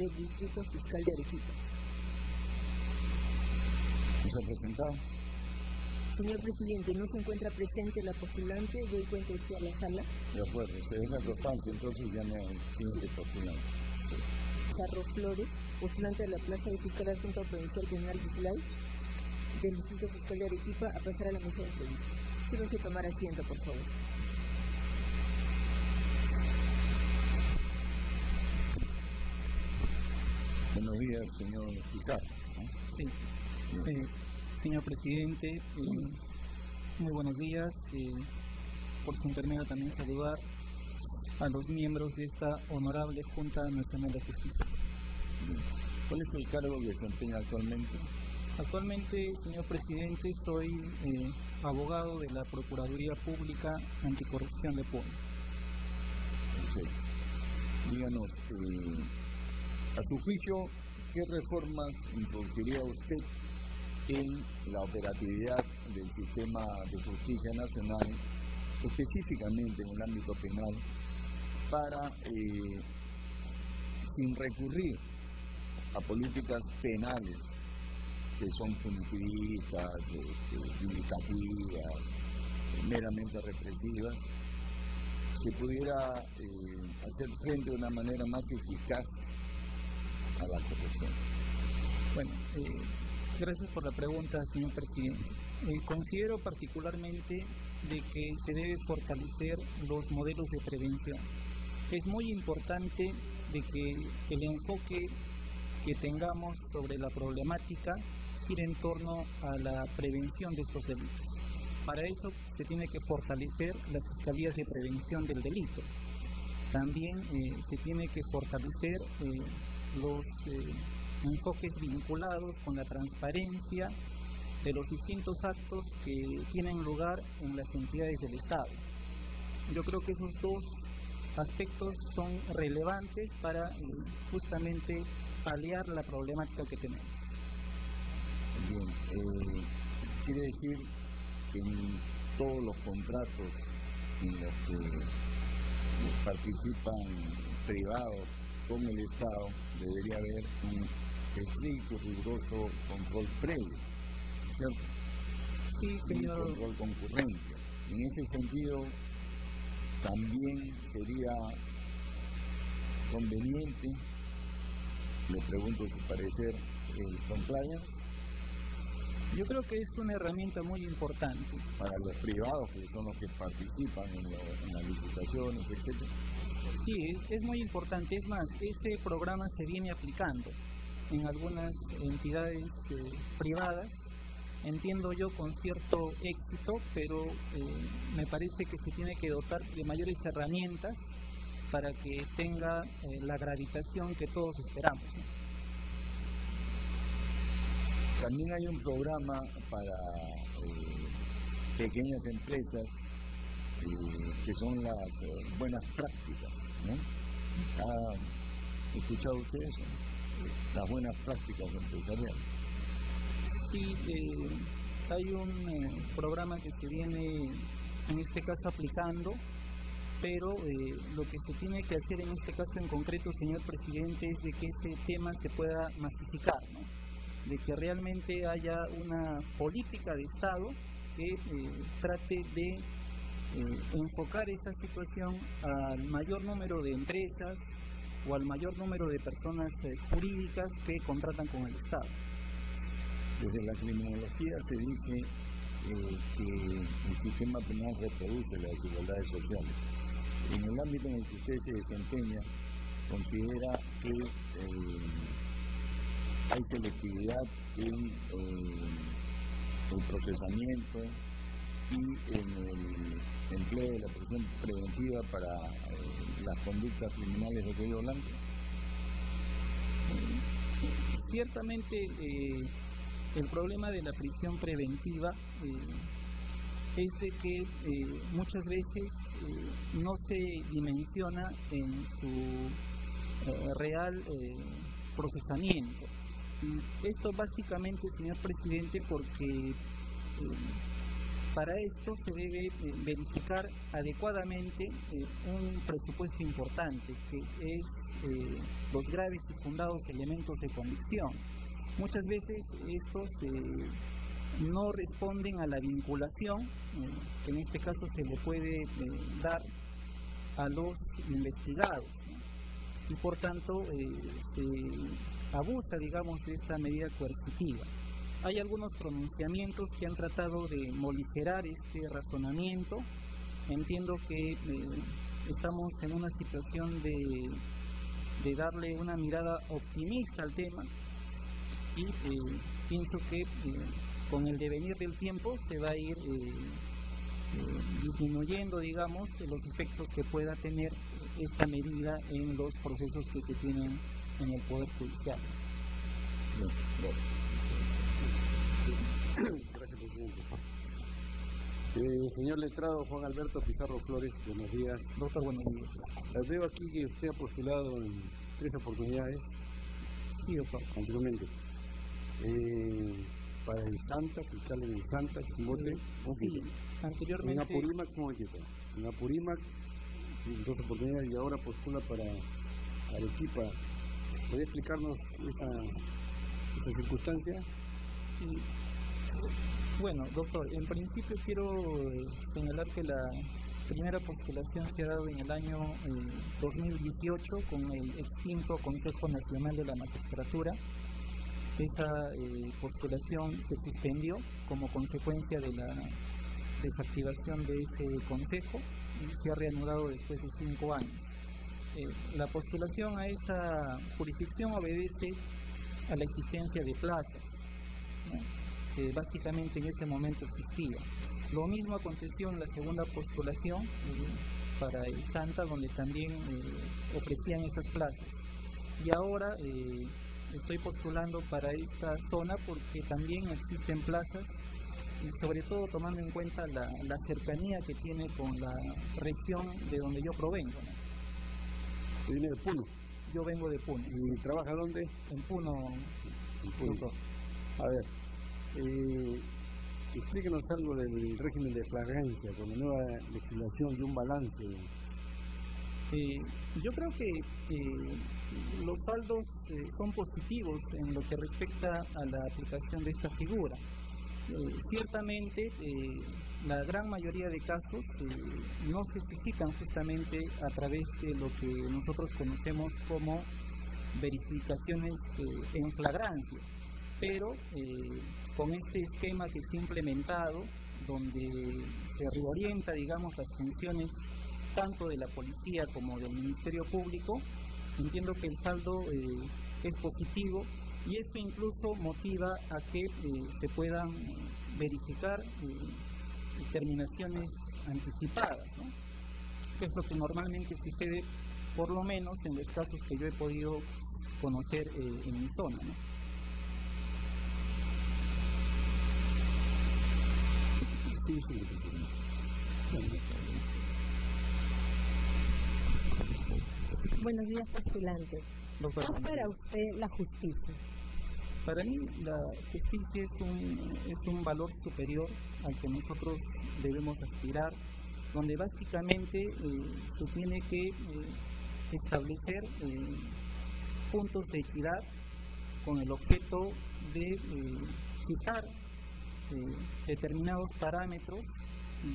del Distrito Fiscal de Arequipa. ¿Se ha presentado? Señor presidente, no se encuentra presente la postulante, doy cuenta usted a la sala. De acuerdo, usted es la constancia, entonces ya no hay siguiente postulante. Charro Flores, postulante de la plaza de fiscal adjunto provincial penal Islay, del Distrito Fiscal de Arequipa, a pasar a la mesa de entrevista. Quiero que tomar asiento, por favor. Buenos días, señor Pizarro. Sí. Señor presidente, muy buenos días. Por su intermedio también saludar a los miembros de esta honorable Junta Nacional de Justicia. ¿Cuál es el cargo que desempeña actualmente? Actualmente, señor presidente, soy abogado de la Procuraduría Pública Anticorrupción de Puno. Perfecto. Díganos, a su juicio, ¿qué reformas introduciría usted en la operatividad del sistema de justicia nacional, específicamente en el ámbito penal, para, sin recurrir a políticas penales que son punitivistas, vindicativas, meramente represivas, se pudiera hacer frente de una manera más eficaz a la corrupción? Bueno, gracias por la pregunta, señor presidente. Considero particularmente de que se debe fortalecer los modelos de prevención. Es muy importante de que el enfoque que tengamos sobre la problemática gire en torno a la prevención de estos delitos. Para eso se tiene que fortalecer las fiscalías de prevención del delito. También se tiene que fortalecer los enfoques vinculados con la transparencia de los distintos actos que tienen lugar en las entidades del Estado. Yo creo que esos dos aspectos son relevantes para justamente paliar la problemática que tenemos. Bien, quiere decir que en todos los contratos en los que participan privados con el Estado debería haber un estricto, riguroso control previo, ¿cierto? Sí, señor. Y control concurrente. En ese sentido, también sería conveniente, le pregunto su parecer, el compliance. Yo creo que es una herramienta muy importante. Para los privados, que son los que participan en las licitaciones, etc. Sí, es muy importante. Es más, este programa se viene aplicando en algunas entidades privadas, entiendo yo con cierto éxito, pero me parece que se tiene que dotar de mayores herramientas para que tenga la gravitación que todos esperamos, ¿no? También hay un programa para pequeñas empresas que son las buenas prácticas, ¿no? ¿Ha escuchado usted eso? Las buenas prácticas empresariales. Sí, hay un programa que se viene en este caso aplicando, pero lo que se tiene que hacer en este caso en concreto, señor presidente, es de que este tema se pueda masificar, ¿no? De que realmente haya una política de Estado que trate de enfocar esa situación al mayor número de empresas o al mayor número de personas jurídicas que contratan con el Estado. Desde la criminología se dice que el sistema penal reproduce las desigualdades sociales. En el ámbito en el que usted se desempeña, ¿considera que hay selectividad en el procesamiento y en el empleo de la prisión preventiva para las conductas criminales de cuello blanco? Ciertamente el problema de la prisión preventiva es de que muchas veces no se dimensiona en su real procesamiento. Esto básicamente, señor presidente, porque para esto se debe verificar adecuadamente un presupuesto importante, que es los graves y fundados elementos de convicción. Muchas veces estos no responden a la vinculación, que en este caso se le puede dar a los investigados, ¿no? Y por tanto se abusa, digamos, de esta medida coercitiva. Hay algunos pronunciamientos que han tratado de moligerar este razonamiento. Entiendo que estamos en una situación de darle una mirada optimista al tema y pienso que con el devenir del tiempo se va a ir disminuyendo, digamos, los efectos que pueda tener esta medida en los procesos que se tienen en el Poder Judicial. Gracias, presidente. Señor letrado Juan Alberto Pizarro Flores, buenos días. Doctor, buenos días. Veo aquí que usted ha postulado en 3 oportunidades. Sí, doctor. Anteriormente. Para el Santa, fiscal en el Santa, Chimbote. Sí, anteriormente. En Apurímac, ¿cómo es? En Apurímac, 2 oportunidades, y ahora postula para Arequipa. ¿Podría explicarnos esta circunstancia? Sí. Bueno, doctor, en principio quiero señalar que la primera postulación se ha dado en el año 2018 con el extinto Consejo Nacional de la Magistratura. Esa postulación se suspendió como consecuencia de la desactivación de ese consejo y se ha reanudado después de 5 años. La postulación a esa jurisdicción obedece a la existencia de plazas, ¿no?, que básicamente en ese momento existía. Lo mismo aconteció en la segunda postulación para el Santa, donde también ofrecían esas plazas. Y ahora estoy postulando para esta zona porque también existen plazas, y sobre todo tomando en cuenta la cercanía que tiene con la región de donde yo provengo, ¿no? ¿Viene de Puno? Yo vengo de Puno. ¿Y trabaja dónde? En Puno. En Puno. A ver, explíquenos algo del régimen de flagrancia con la nueva legislación y un balance. Yo creo que los saldos son positivos en lo que respecta a la aplicación de esta figura. Ciertamente, la gran mayoría de casos no se suscitan justamente a través de lo que nosotros conocemos como verificaciones en flagrancia, pero con este esquema que se ha implementado, donde se reorienta, digamos, las funciones tanto de la policía como del Ministerio Público, entiendo que el saldo es positivo, y esto incluso motiva a que se puedan verificar terminaciones anticipadas, ¿no?, que es lo que normalmente sucede, por lo menos en los casos que yo he podido conocer en mi zona, ¿no? Sí. Buenos días, postulante. Doctor, ¿Qué es para usted la justicia? para mí la justicia es un valor superior al que nosotros debemos aspirar, donde básicamente se tiene que establecer puntos de equidad con el objeto de fijar determinados parámetros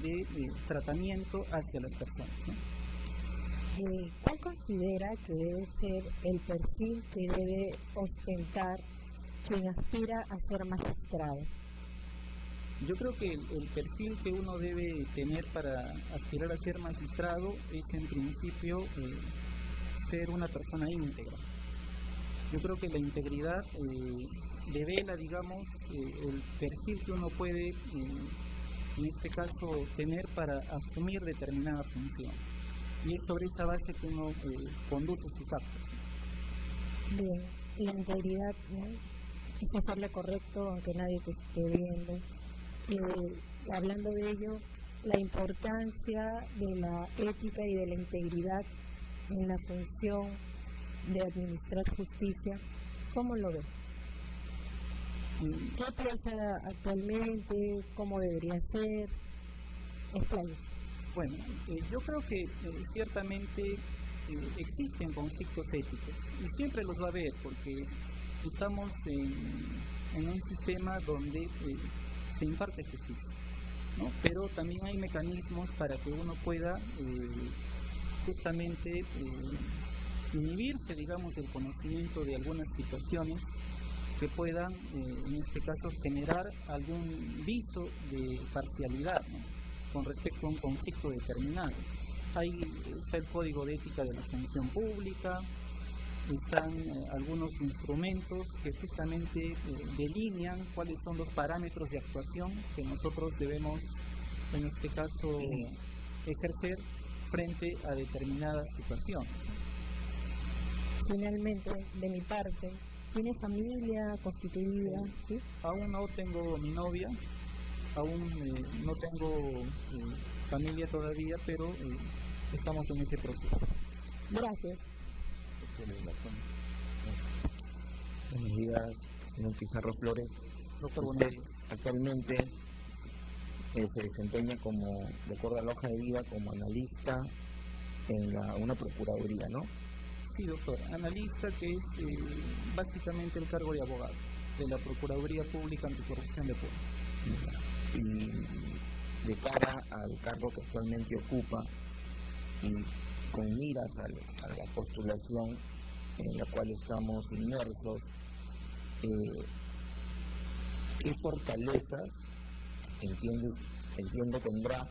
de tratamiento hacia las personas, ¿no? ¿Cuál considera que debe ser el perfil que debe ostentar quien aspira a ser magistrado? Yo creo que el perfil que uno debe tener para aspirar a ser magistrado es en principio ser una persona íntegra. Yo creo que la integridad devela, digamos, el perfil que uno puede, en este caso, tener para asumir determinada función. Y es sobre esa base que uno conduce sus actos. Bien, la integridad, ¿no?, es hacerle correcto aunque nadie te esté viendo. Hablando de ello, la importancia de la ética y de la integridad en la función de administrar justicia, ¿cómo lo ve? ¿Qué piensa actualmente? ¿Cómo debería ser? Explayo. Bueno, yo creo que ciertamente existen conflictos éticos y siempre los va a haber porque estamos en un sistema donde se imparte justicia, ¿no? Pero también hay mecanismos para que uno pueda justamente inhibirse, digamos, del conocimiento de algunas situaciones que puedan, en este caso, generar algún viso de parcialidad, ¿no?, con respecto a un conflicto determinado. Está el Código de Ética de la Función Pública, están algunos instrumentos que justamente delinean cuáles son los parámetros de actuación que nosotros debemos, en este caso, ejercer frente a determinadas situaciones. Finalmente, de mi parte, ¿tiene familia constituida? ¿Sí? Aún no tengo mi novia, aún no tengo familia todavía, pero estamos en ese proceso. Gracias. Buenos días, señor Pizarro Flores. Doctor, buenos días. Actualmente se desempeña como, de acuerdo a la hoja de vida, como analista en una procuraduría, ¿no? Sí, doctor. Analista, que es básicamente el cargo de abogado de la Procuraduría Pública Anticorrupción de Puebla. Y de cara al cargo que actualmente ocupa y con miras a la postulación en la cual estamos inmersos, ¿qué fortalezas entiendo tendrá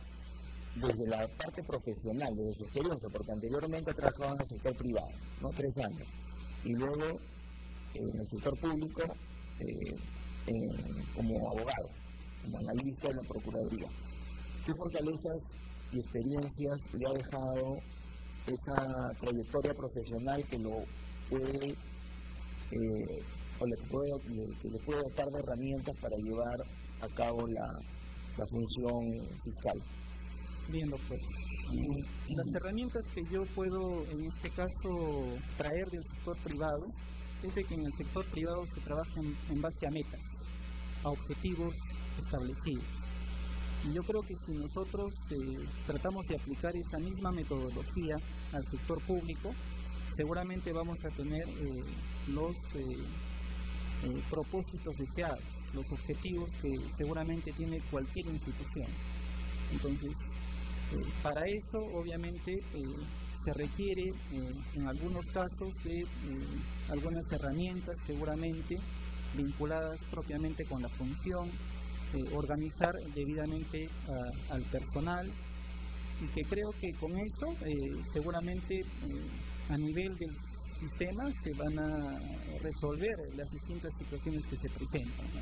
desde la parte profesional, desde su experiencia? Porque anteriormente ha trabajado en el sector privado, ¿no? 3 años, y luego en el sector público como abogado, como analista en la Procuraduría. ¿Qué fortalezas y experiencias le ha dejado esa trayectoria profesional que lo puede que le puede dotar de herramientas para llevar a cabo la función fiscal? Bien, doctor. Las herramientas que yo puedo, en este caso, traer del sector privado es de que en el sector privado se trabaja en base a metas, a objetivos establecidos. Y yo creo que si nosotros tratamos de aplicar esa misma metodología al sector público, seguramente vamos a tener los propósitos deseados, los objetivos que seguramente tiene cualquier institución. Entonces, para eso, obviamente, se requiere, en algunos casos, de algunas herramientas seguramente vinculadas propiamente con la función, organizar debidamente al personal, y que creo que con eso seguramente a nivel del sistema se van a resolver las distintas situaciones que se presentan, ¿no?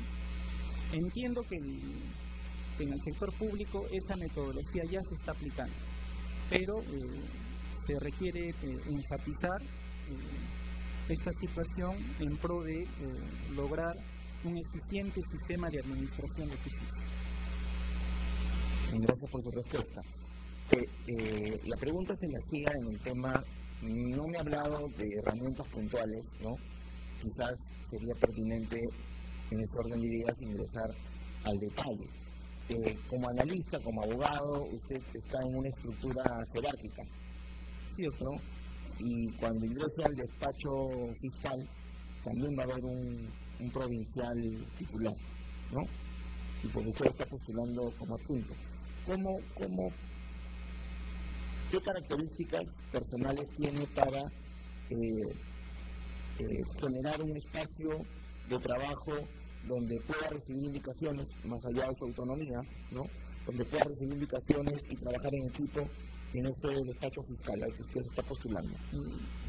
Entiendo que en el sector público esa metodología ya se está aplicando, pero se requiere enfatizar esta situación en pro de lograr un eficiente sistema de administración de justicia. Gracias por tu respuesta. La pregunta se la hacía en el tema, no me ha hablado de herramientas puntuales, ¿no? Quizás sería pertinente en este orden de ideas ingresar al detalle. Como analista, como abogado, usted está en una estructura jerárquica, ¿cierto? Y cuando ingrese al despacho fiscal, también va a haber un provincial titular, ¿no? Y porque usted está postulando como adjunto. ¿Qué características personales tiene para generar un espacio de trabajo donde pueda recibir indicaciones, más allá de su autonomía, ¿no? Donde pueda recibir indicaciones y trabajar en equipo en ese despacho fiscal al que usted está postulando?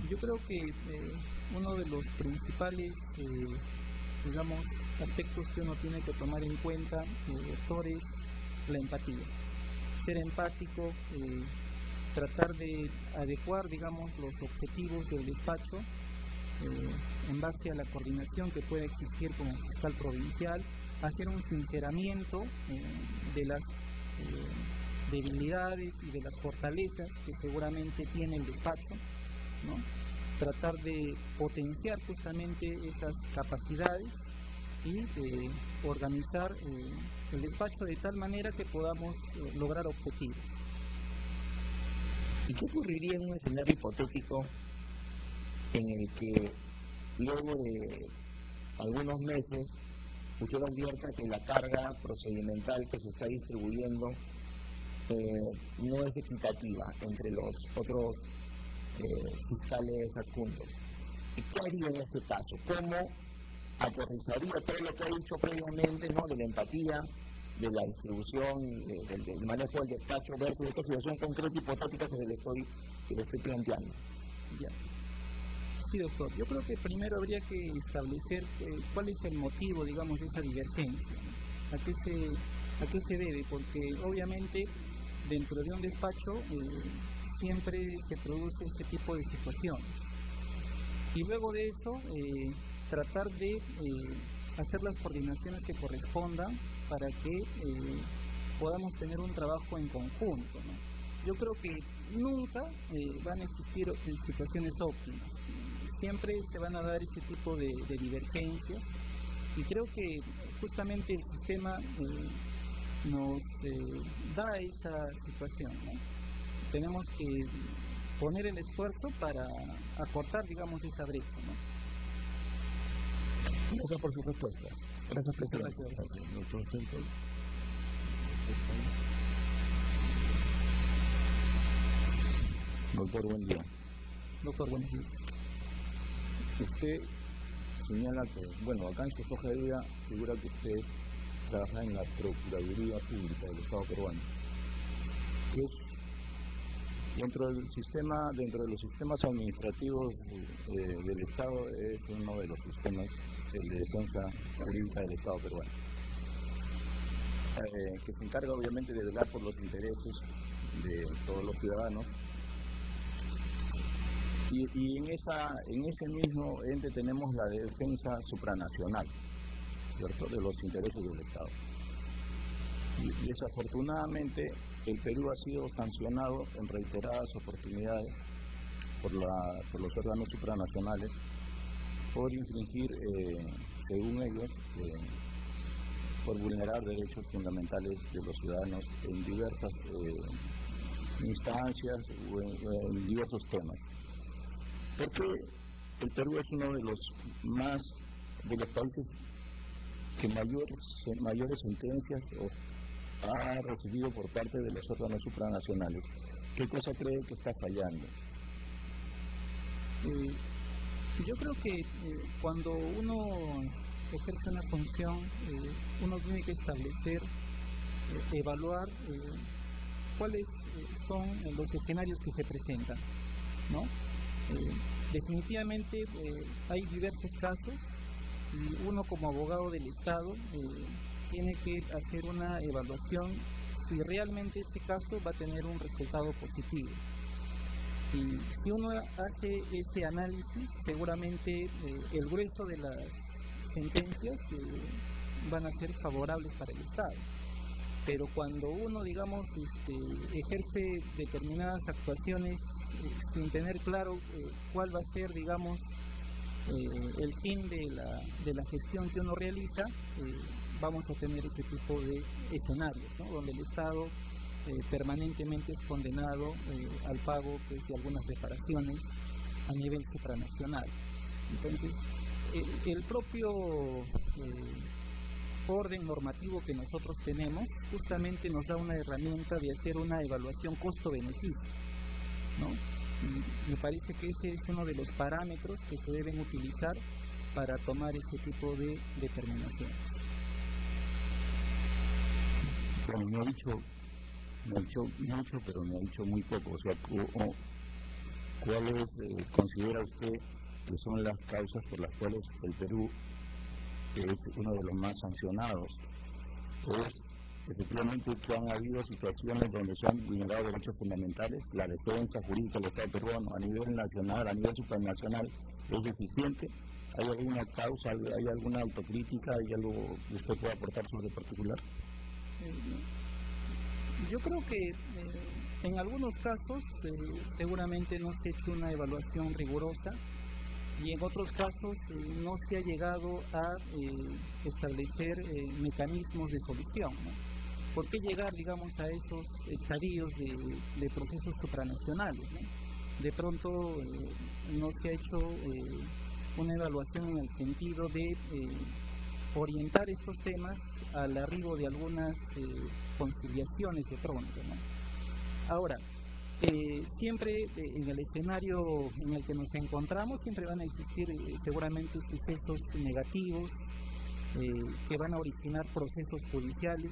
Yo creo que uno de los principales, digamos, aspectos que uno tiene que tomar en cuenta, doctor, es la empatía. Ser empático, tratar de adecuar, digamos, los objetivos del despacho en base a la coordinación que pueda existir con el fiscal provincial, hacer un sinceramiento de las debilidades y de las fortalezas que seguramente tiene el despacho, ¿no? Tratar de potenciar justamente esas capacidades y organizar el despacho de tal manera que podamos lograr objetivos. ¿Y qué ocurriría en un escenario hipotético en el que luego de algunos meses usted advierta que la carga procedimental que se está distribuyendo no es equitativa entre los otros fiscales adjuntos? ¿Y qué haría en ese caso? ¿Cómo aterrizaría todo lo que ha dicho previamente, ¿no?, de la empatía, de la distribución, del manejo del despacho versus esta situación concreta hipotética que le estoy planteando? Ya. Sí, doctor. Yo creo que primero habría que establecer cuál es el motivo, digamos, de esa divergencia, ¿no? ¿A qué se debe? Porque obviamente dentro de un despacho siempre se produce ese tipo de situaciones. Y luego de eso, tratar de hacer las coordinaciones que correspondan para que podamos tener un trabajo en conjunto, ¿no? Yo creo que nunca van a existir situaciones óptimas. Siempre se van a dar ese tipo de divergencias, y creo que justamente el sistema nos da esa situación, ¿no? Tenemos que poner el esfuerzo para acortar, digamos, esa brecha, ¿no? Gracias por su respuesta. Gracias, presidente. Doctor, buen día. Doctor, buenos días. Usted señala que, bueno, acá en su hoja de vida figura que usted trabaja en la Procuraduría Pública del Estado peruano, que es dentro de los sistemas administrativos del Estado, es uno de los sistemas, el de defensa jurídica del Estado peruano, que se encarga obviamente de velar por los intereses de todos los ciudadanos. Y en ese mismo ente tenemos la defensa supranacional, ¿cierto?, de los intereses del Estado. Y desafortunadamente el Perú ha sido sancionado en reiteradas oportunidades por los órganos supranacionales por infringir, según ellos, por vulnerar derechos fundamentales de los ciudadanos en diversas instancias o en diversos temas. Porque el Perú es uno de los países que mayores sentencias ha recibido por parte de los órganos supranacionales. ¿Qué cosa cree que está fallando? Yo creo que cuando uno ejerce una función, uno tiene que establecer, evaluar cuáles son los escenarios que se presentan, ¿no? Definitivamente hay diversos casos, y uno como abogado del Estado tiene que hacer una evaluación si realmente este caso va a tener un resultado positivo. Y si uno hace ese análisis, seguramente el grueso de las sentencias van a ser favorables para el Estado. Pero cuando uno, digamos, ejerce determinadas actuaciones sin tener claro cuál va a ser, digamos, el fin de la gestión que uno realiza, vamos a tener ese tipo de escenarios, ¿no?, donde el Estado permanentemente es condenado al pago, pues, de algunas reparaciones a nivel supranacional. Entonces, el propio orden normativo que nosotros tenemos justamente nos da una herramienta de hacer una evaluación costo-beneficio, ¿no? Y me parece que ese es uno de los parámetros que se deben utilizar para tomar este tipo de determinaciones. Bueno, me ha dicho mucho, pero me ha dicho muy poco. O sea, ¿cuáles considera usted que son las causas por las cuales el Perú es uno de los más sancionados? Pues efectivamente que han habido situaciones donde se han vulnerado derechos fundamentales, la defensa jurídica del Estado peruano a nivel nacional, a nivel supranacional, es deficiente. ¿Hay alguna causa, hay alguna autocrítica, hay algo que usted pueda aportar sobre particular? Yo creo que en algunos casos seguramente no se ha hecho una evaluación rigurosa y en otros casos no se ha llegado a establecer mecanismos de solución, ¿no? ¿Por qué llegar, digamos, a esos estadios de procesos supranacionales, ¿no? De pronto no se ha hecho una evaluación en el sentido de orientar estos temas al arribo de algunas conciliaciones de pronto, ¿no? Ahora, siempre en el escenario en el que nos encontramos siempre van a existir seguramente sucesos negativos que van a originar procesos judiciales.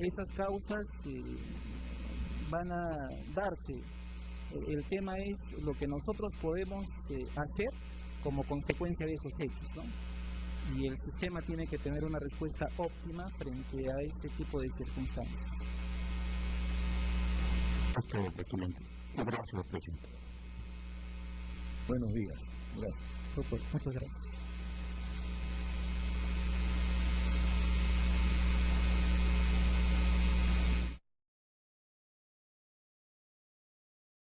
Esas causas van a darse. El tema es lo que nosotros podemos hacer como consecuencia de esos hechos, ¿no? Y el sistema tiene que tener una respuesta óptima frente a este tipo de circunstancias. Gracias, presidente. Buenos días. Gracias. Muchas gracias.